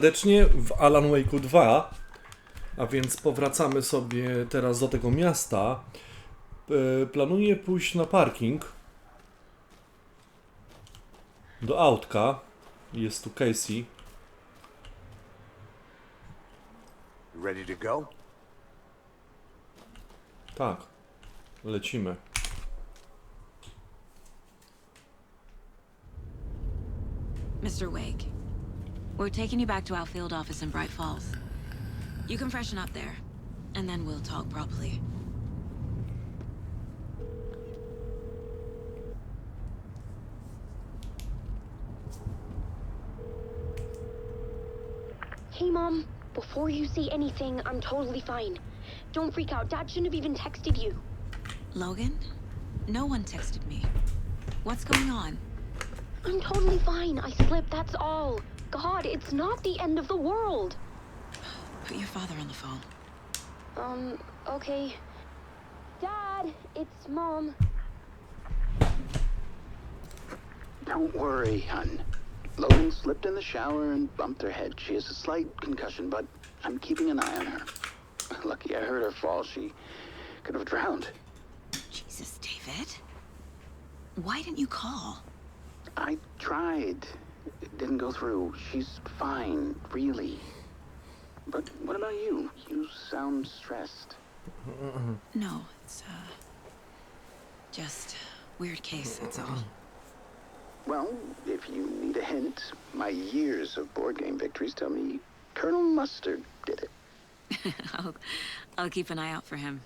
Serdecznie w Alan Wake'u 2, a więc powracamy sobie teraz do tego miasta. Planuję pójść na parking do autka. Jest tu Casey. Ready to go? Tak, lecimy. Mr. Wake, we're taking you back to our field office in Bright Falls. You can freshen up there, and then we'll talk properly. Hey, Mom. Before you say anything, I'm totally fine. Don't freak out. Dad shouldn't have even texted you. Logan? No one texted me. What's going on? I'm totally fine. I slipped, that's all. God, it's not the end of the world. Put your father on the phone. Okay. Dad, it's Mom. Don't worry, hun. Logan slipped in the shower and bumped her head. She has a slight concussion, but I'm keeping an eye on her. Lucky I heard her fall. She could have drowned. Jesus, David. Why didn't you call? I tried. It didn't go through. She's fine, really. But what about you? You sound stressed. No, it's, just weird case, that's all. Well, if you need a hint, my years of board game victories tell me Colonel Mustard did it. I'll keep an eye out for him.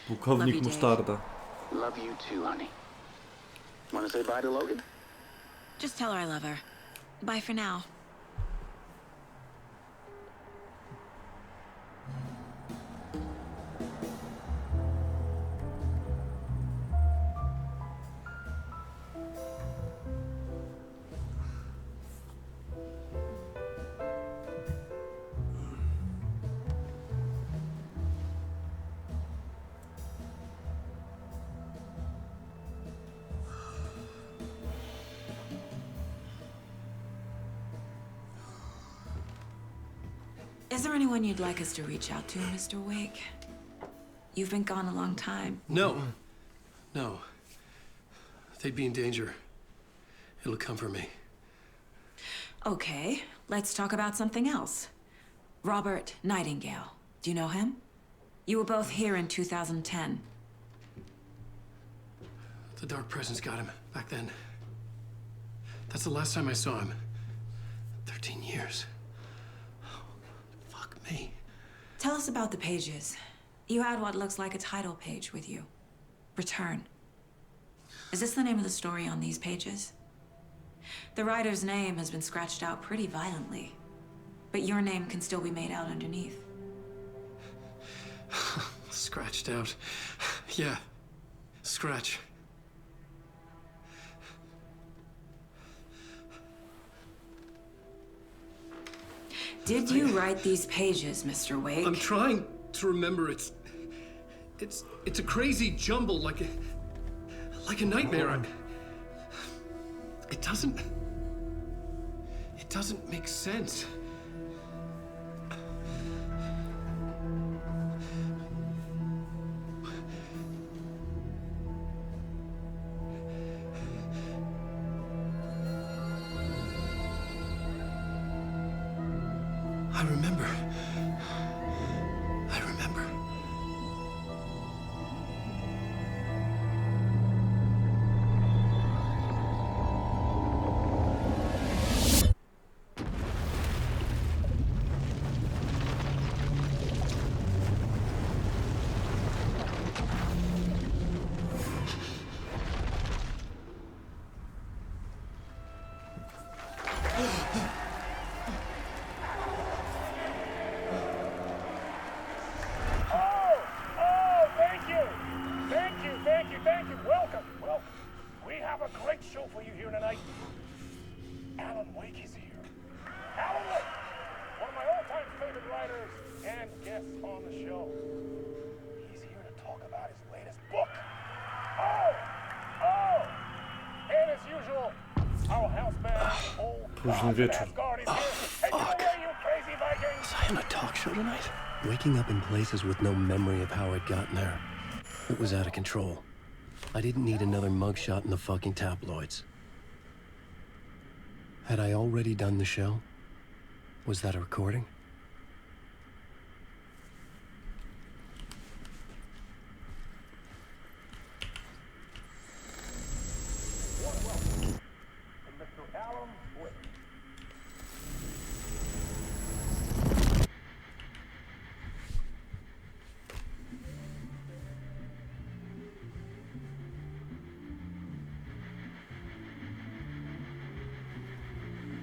Pułkownik Mustarda. Love you too, honey. Want to say bye to Logan? Just tell her I love her. Bye for now. Is there anyone you'd like us to reach out to, Mr. Wake? You've been gone a long time. No. No. They'd be in danger. It'll come for me. Okay, let's talk about something else. Robert Nightingale. Do you know him? You were both here in 2010. The Dark Presence got him back then. That's the last time I saw him. 13 years. Fuck me. Tell us about the pages. You had what looks like a title page with you. Return. Is this the name of the story on these pages? The writer's name has been scratched out pretty violently, but your name can still be made out underneath. Scratched out. Yeah. Scratch. Did you write these pages, Mr. Wake? I'm trying to remember. It's a crazy jumble, like a nightmare. It doesn't make sense. I remember. On the show. He's here to talk about his latest book. And as usual, our housebound old Późny wieczór. Asgard is here. And you know what? Damn a talk show tonight. Waking up in places with no memory of how I'd gotten there. It was out of control. I didn't need another mugshot in the fucking tabloids. Had I already done the show? Was that a recording? Mr. Alan Wake.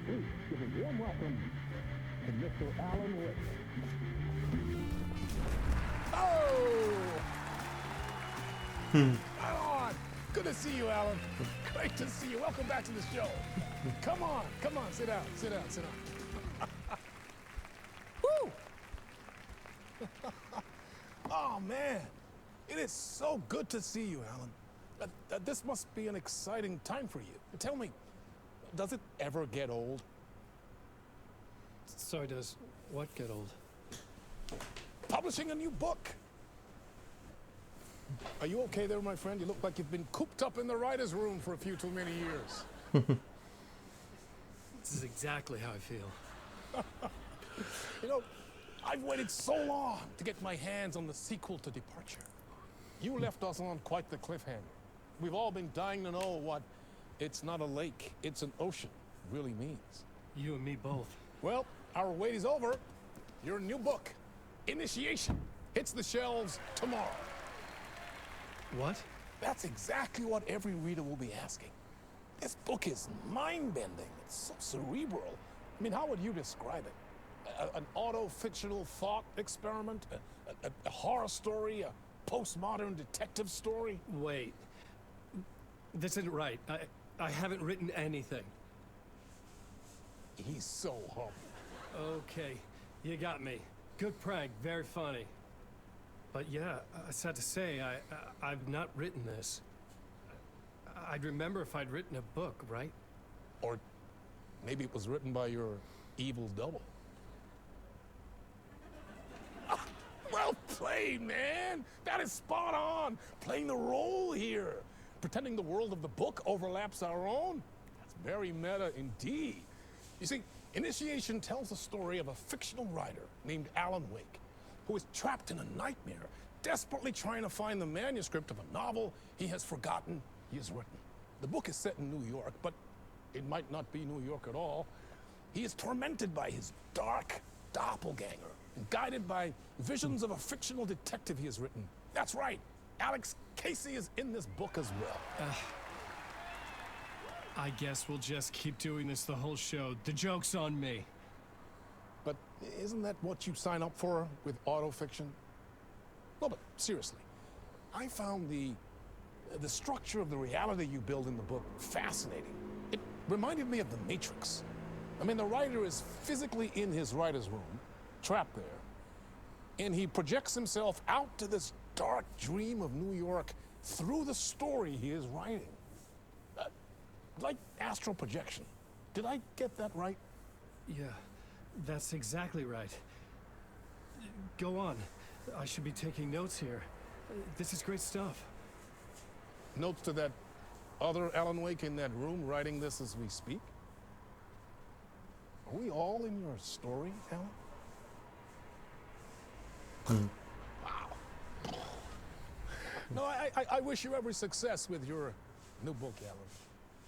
Please give a warm welcome to Mr. Alan Wake. Oh! Right on! Good to see you, Alan. Great to see you. Welcome back to the show. Come on, sit down, sit down, sit down. Woo! Oh, man. It is so good to see you, Alan. This must be an exciting time for you. Tell me, does it ever get old? Sorry, does what get old? Publishing a new book. Are you okay there, my friend? You look like you've been cooped up in the writer's room for a few too many years. This is exactly how I feel. You know, I've waited so long to get my hands on the sequel to Departure. You left us on quite the cliffhanger. We've all been dying to know what "it's not a lake, it's an ocean" really means. You and me both. Well, our wait is over. Your new book, Initiation, hits the shelves tomorrow. What? That's exactly what every reader will be asking. This book is mind-bending. It's so cerebral. I mean, how would you describe it? An auto-fictional thought experiment? A horror story? A postmodern detective story? Wait. This isn't right. I haven't written anything. He's so humble. Okay, you got me. Good prank, very funny. But yeah, sad to say, I've not written this. I'd remember if I'd written a book, right? Or maybe it was written by your evil double. Ah, well played, man! That is spot on! Playing the role here. Pretending the world of the book overlaps our own. That's very meta indeed. You see, Initiation tells the story of a fictional writer named Alan Wake, who is trapped in a nightmare, desperately trying to find the manuscript of a novel he has forgotten he has written. The book is set in New York, but it might not be New York at all. He is tormented by his dark doppelganger, and guided by visions of a fictional detective he has written. That's right, Alex Casey is in this book as well. I guess we'll just keep doing this the whole show. The joke's on me. But isn't that what you sign up for with autofiction? No, but seriously, I found the structure of the reality you build in the book fascinating. It reminded me of The Matrix. I mean, the writer is physically in his writer's room, trapped there, and he projects himself out to this dark dream of New York through the story he is writing. Like astral projection. Did I get that right? Yeah, that's exactly right. Go on. I should be taking notes here. This is great stuff. Notes to that other Alan Wake in that room writing this as we speak? Are we all in your story, Alan? Wow. No, I wish you every success with your new book, Alan.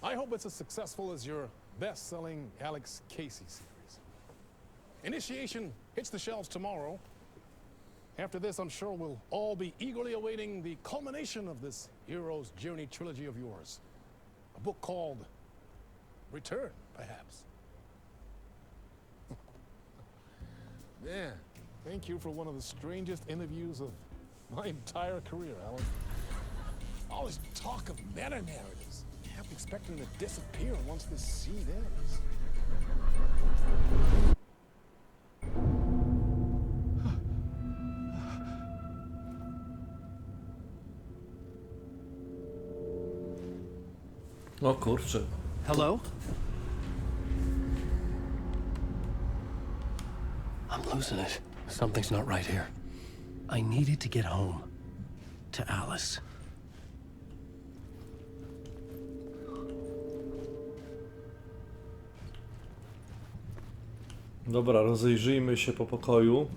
I hope it's as successful as your best-selling Alex Casey series. Initiation hits the shelves tomorrow. After this, I'm sure we'll all be eagerly awaiting the culmination of this hero's journey trilogy of yours. A book called Return, perhaps. Man, thank you for one of the strangest interviews of my entire career, Alan. All this talk of meta-narratives. I'm expecting to disappear once this scene ends. O kurczę. Hello? I'm losing it. Something's not right here. I needed to get home. To Alice. Dobra, rozejrzyjmy się po pokoju.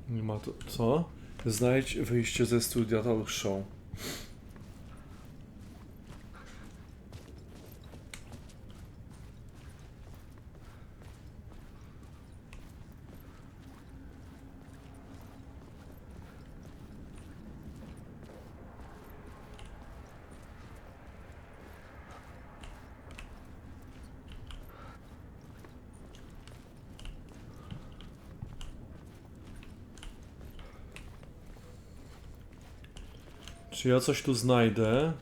Nie ma tu... Co? Znajdź wyjście ze studia talk show. Czy ja coś tu znajdę?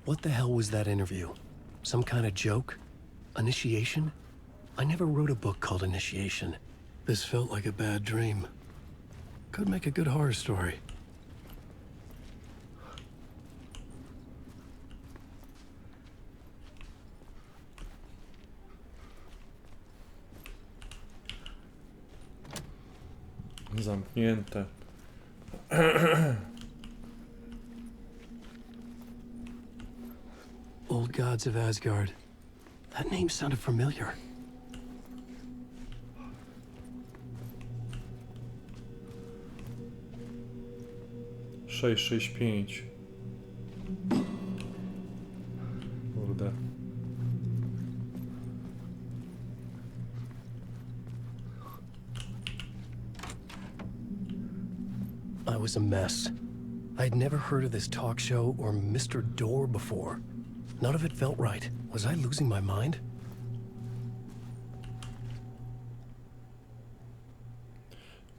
What the hell was that interview? Some kind of joke? Initiation? I never wrote a book called Initiation. This felt like a bad dream. Could make a good horror story. Zamknięte. Old Gods of Asgard. That name sounded familiar. Sześć, pięć. Kurde. I was a mess. I'd never heard of this talk show or Mr. Door before. None of it felt right. Was I losing my mind?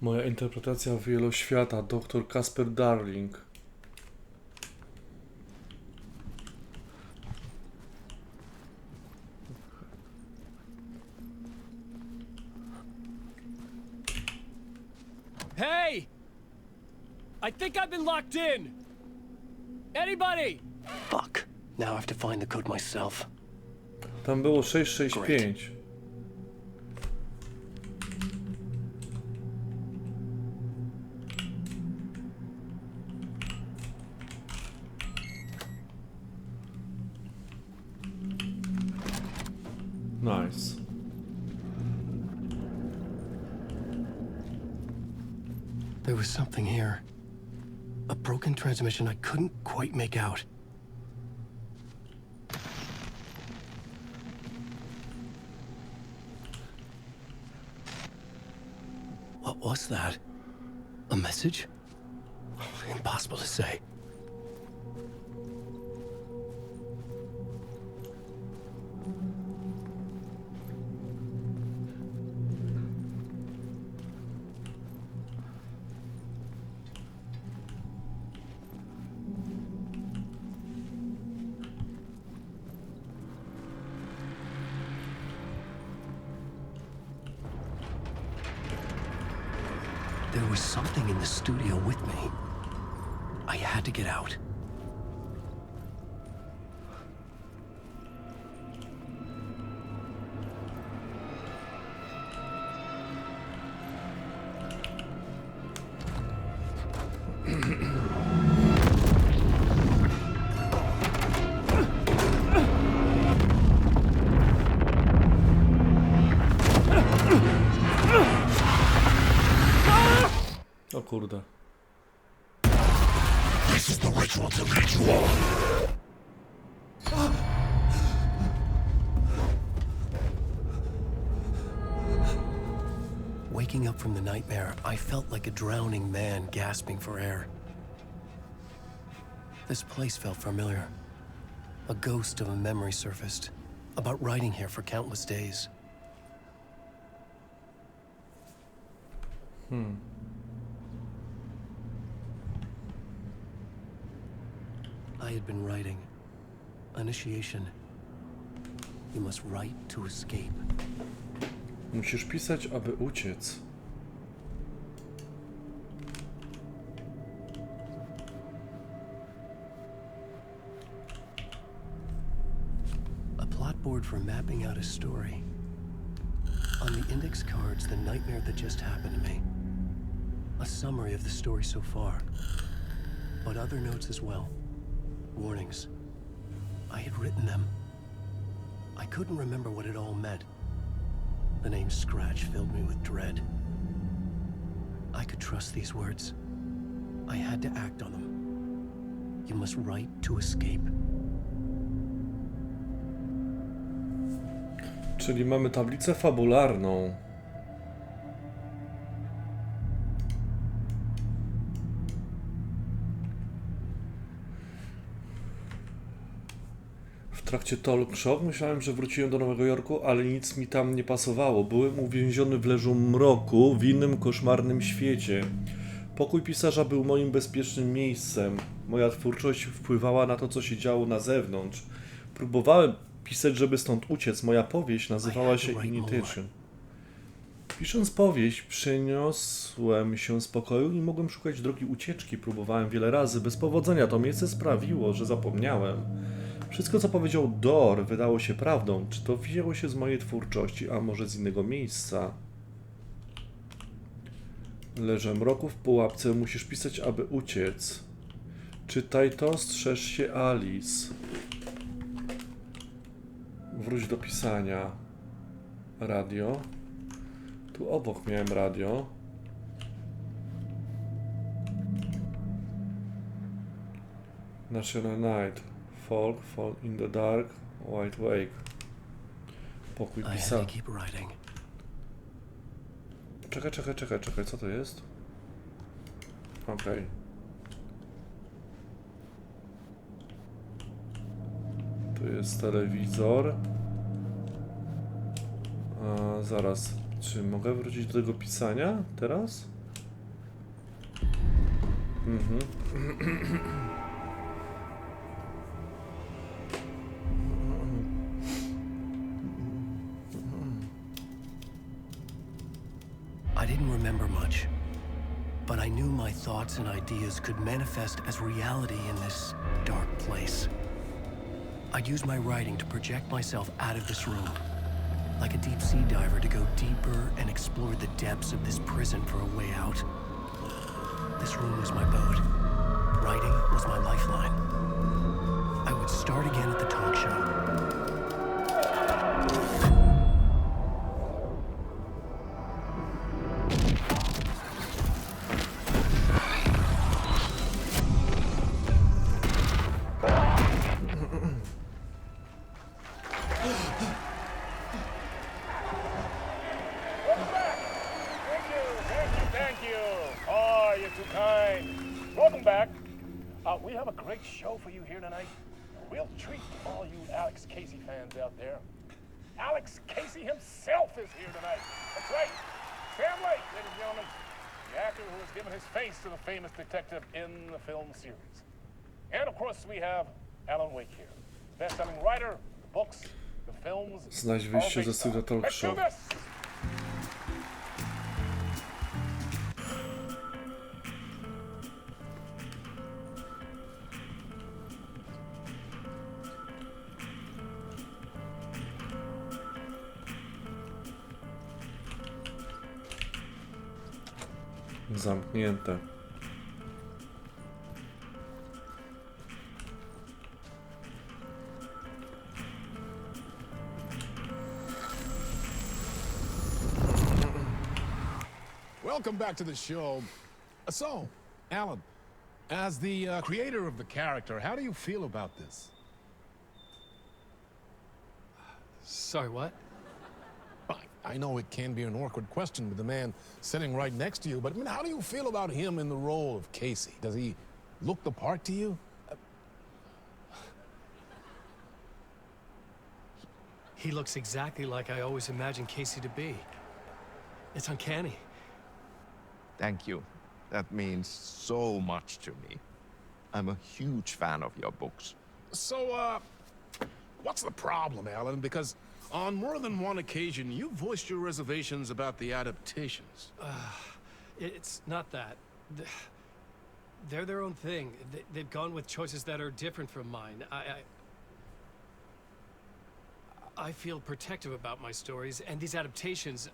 Moja interpretacja wieloświata, dr Kasper Darling. Hey! I think I've been locked in! Anybody? Fuck. Now I have to find the code myself. Tam było 665. Nice. There was something here. A broken transmission I couldn't quite make out. What was that? A message? Impossible to say. There was something in the studio with me. I had to get out. O kurde. This is the ritual to lead you on. Waking up from the nightmare, I felt like a drowning man gasping for air. This place felt familiar. A ghost of a memory surfaced, about riding here for countless days. I had been writing. Initiation. You must write to escape. Musisz pisać, aby uciec. chalkboard for mapping out a story. On the index cards, the nightmare that just happened to me. A summary of the story so far. But other notes as well. Warnings. I had written them. I couldn't remember what it all meant. The name Scratch filled me with dread. I could trust these words. I had to act on them. You must write to escape. Czyli mamy tablicę fabularną. W trakcie talk show myślałem, że wróciłem do Nowego Jorku, ale nic mi tam nie pasowało. Byłem uwięziony w Leżu Mroku, w innym koszmarnym świecie. Pokój pisarza był moim bezpiecznym miejscem. Moja twórczość wpływała na to, co się działo na zewnątrz. Próbowałem pisać, żeby stąd uciec. Moja powieść nazywała się idyllicznym. Pisząc powieść, przeniosłem się z pokoju i mogłem szukać drogi ucieczki. Próbowałem wiele razy, bez powodzenia. To miejsce sprawiło, że zapomniałem. Wszystko, co powiedział Dor, wydało się prawdą. Czy to wzięło się z mojej twórczości, a może z innego miejsca? Leża Mroku w pułapce. Musisz pisać, aby uciec. Czytaj to, strzeż się Alice. Wróć do pisania. Radio. Tu obok miałem radio. National Night. Folk, Fall in the Dark, White Wake. Pokój pisarza. Czekaj, co to jest? Okej. Tu jest telewizor. A, zaraz. Czy mogę wrócić do tego pisania teraz? Mhm. I didn't remember much, but I knew my thoughts and ideas could manifest as reality in this dark place. I'd use my writing to project myself out of this room, like a deep sea diver to go deeper and explore the depths of this prison for a way out. This room was my boat. Writing was my lifeline. I would start again at the talk show. We have a great show for you here tonight. We'll treat all you Alex Casey fans out there. Alex Casey himself is here tonight. That's right. Sam Lake, ladies and gentlemen. The actor who has given his face to the famous detective in the film series. And of course we have Alan Wake here. Best-selling writer, the books, the films. Znajdź wyjście ze studia talk show. Zamknięte. Welcome back to the show. So, Alan, as the creator of the character, how do you feel about this? Sorry, what? I know it can be an awkward question with the man sitting right next to you, but I mean, how do you feel about him in the role of Casey? Does he look the part to you? He looks exactly like I always imagined Casey to be. It's uncanny. Thank you. That means so much to me. I'm a huge fan of your books. So, what's the problem, Alan? Because on more than one occasion, you voiced your reservations about the adaptations. It's not that. They're their own thing. They've gone with choices that are different from mine. I feel protective about my stories, and these adaptations...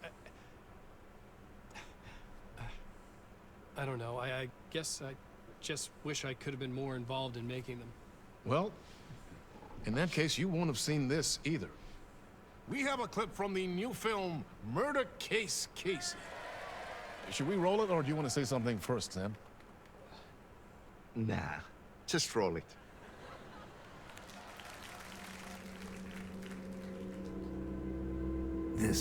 I don't know, I guess I just wish I could have been more involved in making them. Well, in that case, you won't have seen this either. We have a clip from the new film, Murder Case Casey. Should we roll it, or do you want to say something first, Sam? Nah, just roll it. This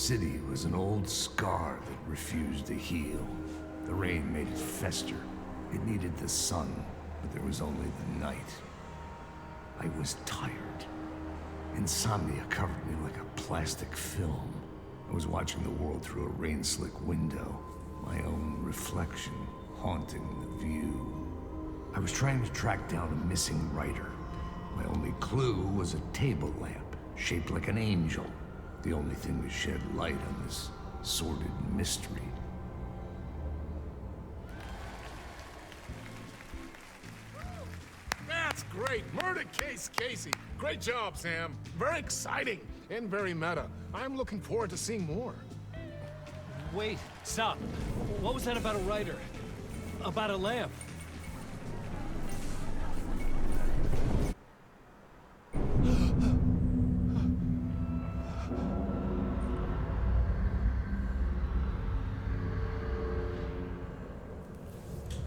city was an old scar that refused to heal. The rain made it fester. It needed the sun, but there was only the night. I was tired. Insomnia covered me like a plastic film. I was watching the world through a rain-slick window, my own reflection haunting the view. I was trying to track down a missing writer. My only clue was a table lamp, shaped like an angel. The only thing to shed light on this sordid mystery. That's great! Murder Case Casey! Great job, Sam. Very exciting and very meta. I'm looking forward to seeing more. Wait, stop. What was that about a writer? About a lamp?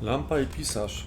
Lampa i pisarz.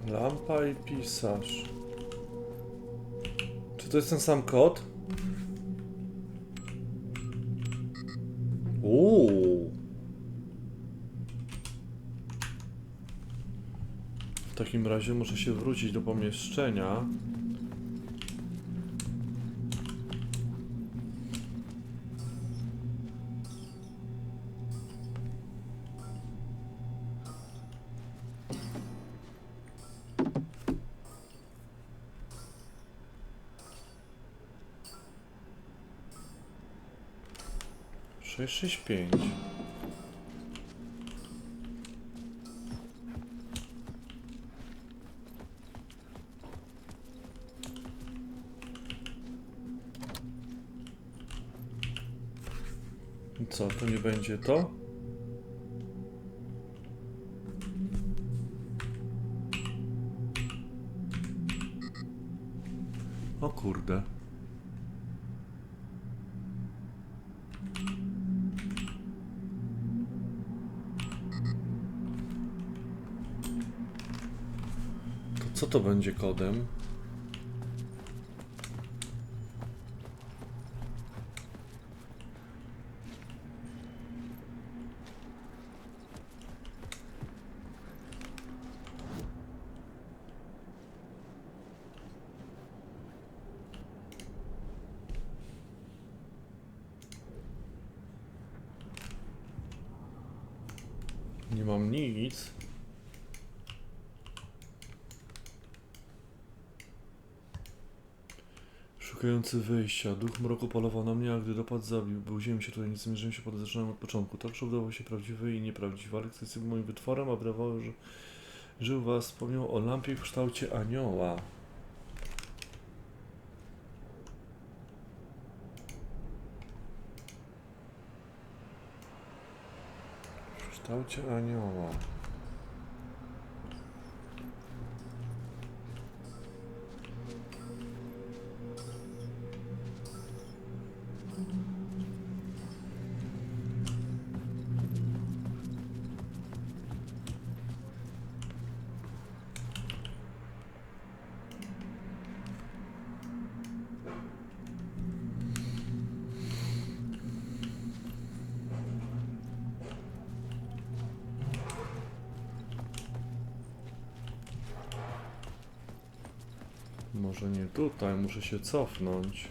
Lampa i pisarz. Czy to jest ten sam kod? W takim razie muszę się wrócić do pomieszczenia. Sześć, pięć. I co, to nie będzie to? O kurde. Co to będzie kodem? Nie mam nic. Szukający wyjścia. Duch mroku polował na mnie, a gdy dopadł, zabił. Budziłem się tutaj, nie zamierzyłem się zaczynałem od początku. Także udało się prawdziwy i nieprawdziwy. Ale jest moim wytworem, a wydawało, że żył was. Wspomniał o lampie w kształcie anioła. W kształcie anioła. Może nie tutaj, muszę się cofnąć.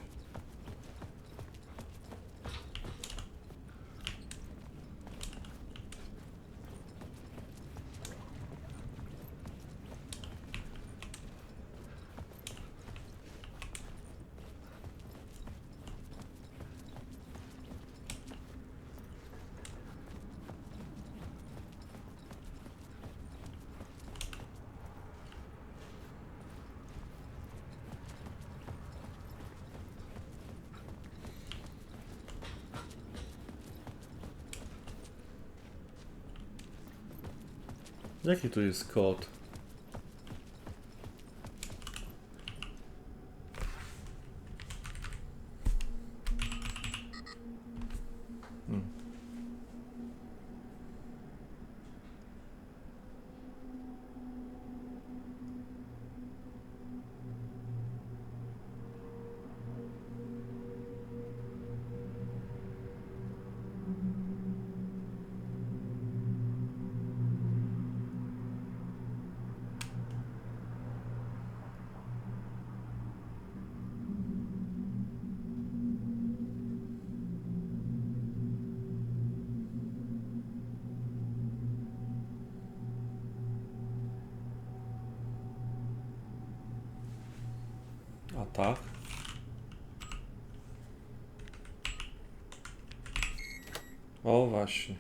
Jaki tu jest kod? A tak? O właśnie.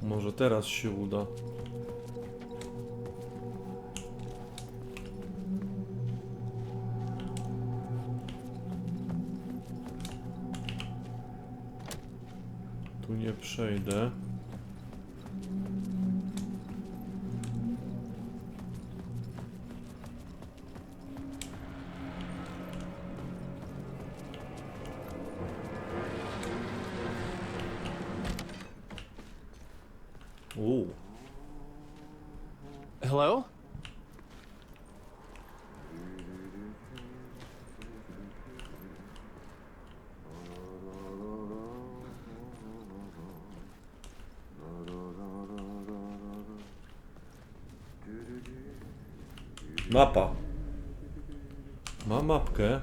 Może teraz się uda. Tu nie przejdę. Hello? Mapa. Mam mapkę.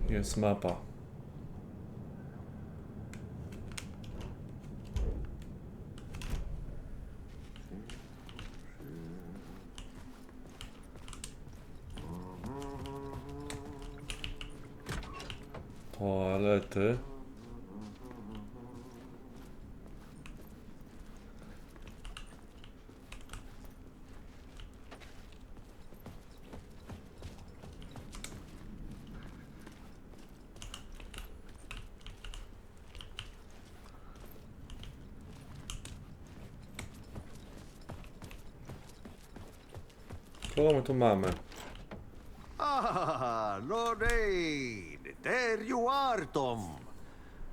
Jest mapa. Toalety. Kogo my tu mamy? Ah, Lorraine! There you are, Tom!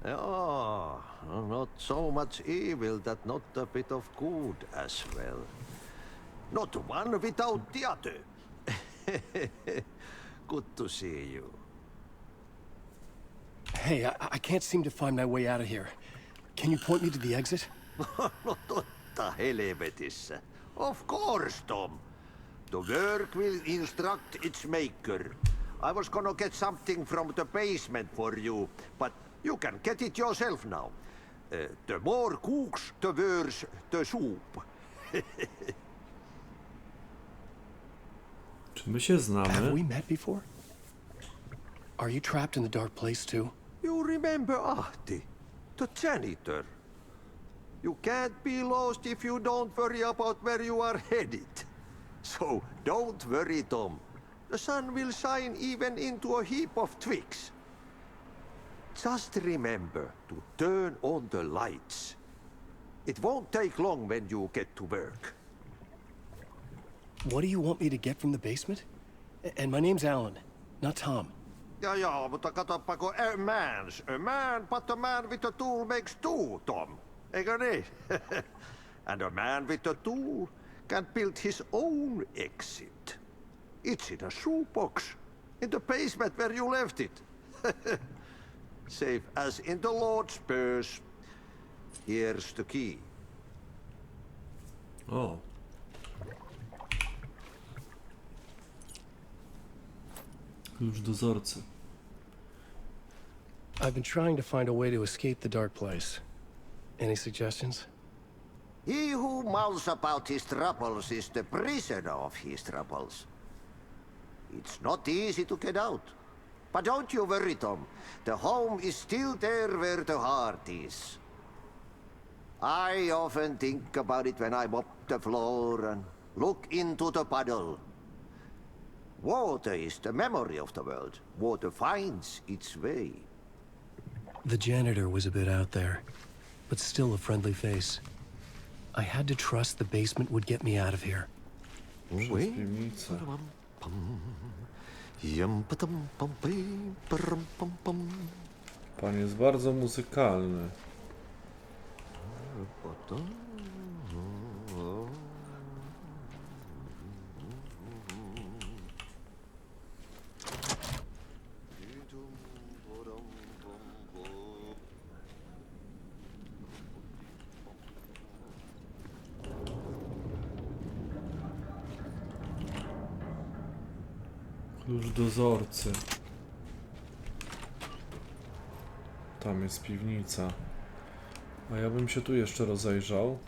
Oh, not so much evil that not a bit of good as well. Not one without the other. Good to see you. Hey, I can't seem to find my way out of here. Can you point me to the exit? No totta helvetissä. Of course, Tom. The work will instruct its maker. I was gonna get something from the basement for you, but you can get it yourself now. The more cooks, the worse the soup. Czy my się Have znamy? we met before? Are you trapped in the dark place too? You remember Ahti, the janitor. You can't be lost if you don't worry about where you are headed. So don't worry, Tom. The sun will shine even into a heap of twigs. Just remember to turn on the lights. It won't take long when you get to work. What do you want me to get from the basement? And my name's Alan, not Tom. Ja, mutta katoppa kun a man, but a man with a tool makes two, Tom. Eikö niin? And a man with a tool can build his own exit. It's in a shoebox, in the basement where you left it. Safe as in the Lord's purse. Here's the key. O. Klucz dozorcy. I've been trying to find a way to escape the dark place. Any suggestions? He who mouths about his troubles is the prisoner of his troubles. It's not easy to get out. But don't you worry, Tom. The home is still there where the heart is. I often think about it when I mop the floor and look into the puddle. Water is the memory of the world. Water finds its way. The janitor was a bit out there, but still a friendly face. I had to trust the basement would get me out of here. Przez piwnicę. Pan jest bardzo muzykalny. Klucz dozorcy. Tam jest piwnica. A ja bym się tu jeszcze rozejrzał.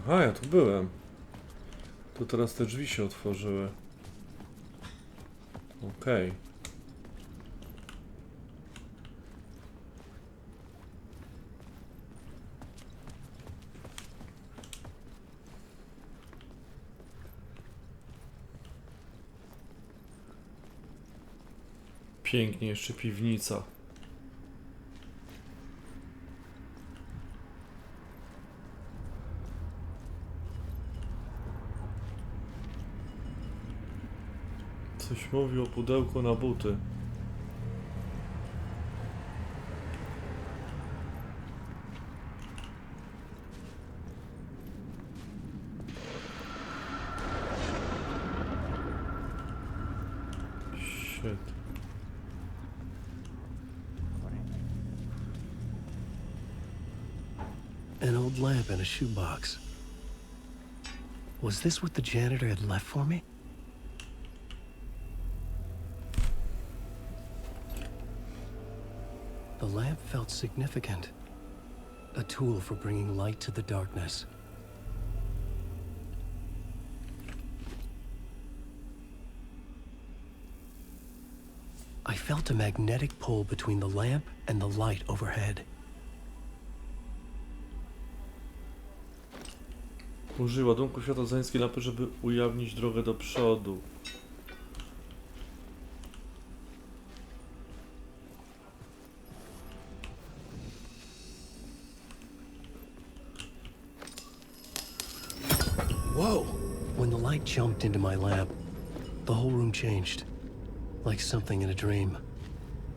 Aha, ja tu byłem. To teraz te drzwi się otworzyły. Okej. Pięknie, jeszcze piwnica. Coś mówi o pudełku na buty. Shit. An old lamp in a shoebox. Was this what the janitor had left for me? The lamp felt significant. A tool for bringing light to the darkness. I felt a magnetic pull between the lamp and the light overhead. Użyj ładunku światła zańskiej lampy, żeby ujawnić drogę do przodu. Whoa! When the light jumped into my lamp, the whole room changed. Like something in a dream.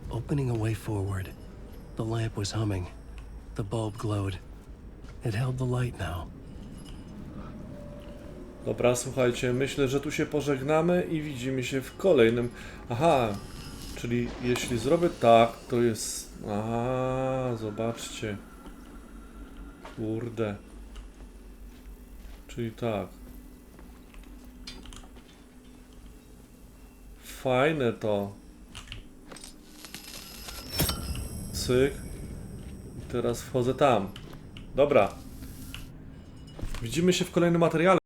Opening a way forward. The lamp was humming. The bulb glowed. It held the light now. Dobra, słuchajcie, myślę, że tu się pożegnamy i widzimy się w kolejnym... Aha, czyli jeśli zrobię tak, to jest... Aha, zobaczcie. Kurde. Czyli tak. Fajne to. Cyk. I teraz wchodzę tam. Dobra. Widzimy się w kolejnym materiale.